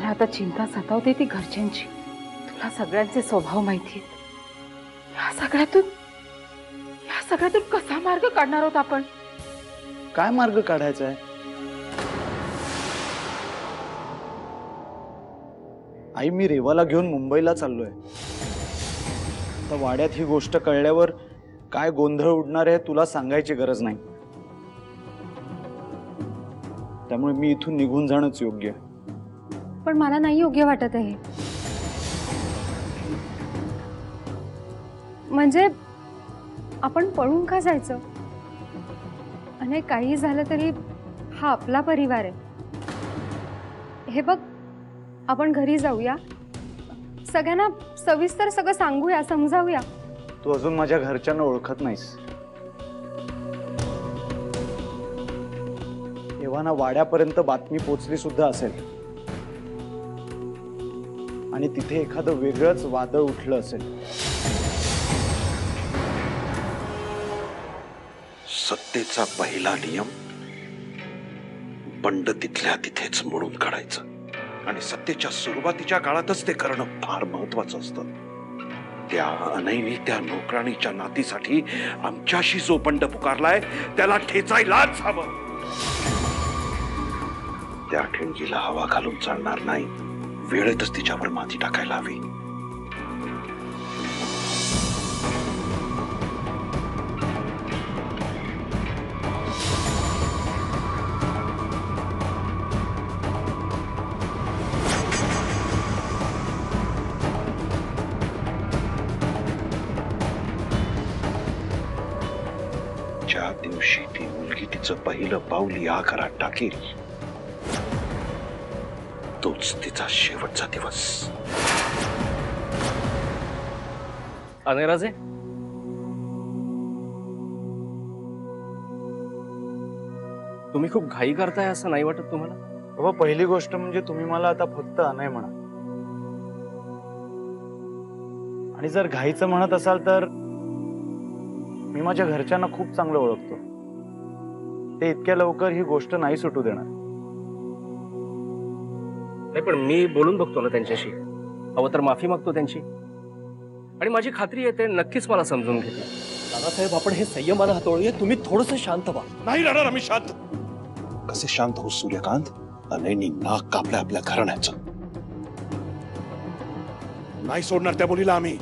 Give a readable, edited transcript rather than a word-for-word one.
मला आता चिंता सतावते ती घरच्यांची। तुला सगळ्यांचे स्वभाव माहिती आहेत। या सगळ्यातून कसा मार्ग काढणार आहोत आपण? काय मार्ग काढायचा आहे? आई, मी रेवाला घेऊन मुंबईला चाललोय। आता वाड्यात ही गोष्ट कळल्यावर काय गोंधळ उडणार आहे तुला सांगायची गरज नाही। त्यामुळे मी इथून निघून जाणंच योग्य आहे। पण मला नाही योग्य वाटत आहे। म्हणजे आपण पळून का जायचं? आणि काही झालं तरी हा आपला परिवार आहे। हे बघ, आपण घरी जाऊया, सगळ्यांना सविस्तर सगळं सांगूया, समजावूया। तू अजून माझ्या घरच्यांना ओळखत नाहीस। एव्हाना वाड्यापर्यंत बातमी पोचली सुद्धा असेल आणि तिथे एखादं वेगळंच वादळ उठलं असेल। सत्तेचा पहिला नियम बंड तिथल्या तिथेच मोडून काढायचं आणि सत्तेच्या सुरुवातीच्या काळातच ते करणं फार महत्वाचं असतं। त्या अनैनी त्या नोकराणीच्या नातीसाठी आमच्याशी जो बंड पुकारलाय त्याला ठेचायलाच हवं। त्या ठिणगीला हवा घालून चालणार नाही, वेळेतच तिच्यावर माती टाकायला हवी। ज्या दिवशी ती मुलगी तिचं पहिलं पाऊल या घरात टाकेल तोच तिचा शेवटचा दिवस। अनयराजे, तुम्ही खूप घाई करताय असं नाही वाटत तुम्हाला? बाबा, पहिली गोष्ट म्हणजे तुम्ही मला आता फक्त अनय म्हणा, आणि जर घाईचं म्हणत असाल तर मी माझ्या घरच्यांना खूप चांगलं ओळखतो। ते इतक्या लवकर ही गोष्ट नाही सुटू देणार। नाही, पण मी बोलून बघतो ना त्यांच्याशी, हवं तर माफी मागतो त्यांची, आणि माझी खात्री आहे ते नक्कीच मला समजून घेतील। दादासाहेब, आपण हे संयमानं हाताळूया, तुम्ही थोडंसं शांत व्हा। नाही राहणार आम्ही शांत। कसे शांत हो सूर्यकांत? अनयनी नाक कापलं आपल्या घराण्याचं। नाही सोडणार त्या मुलीला आम्ही।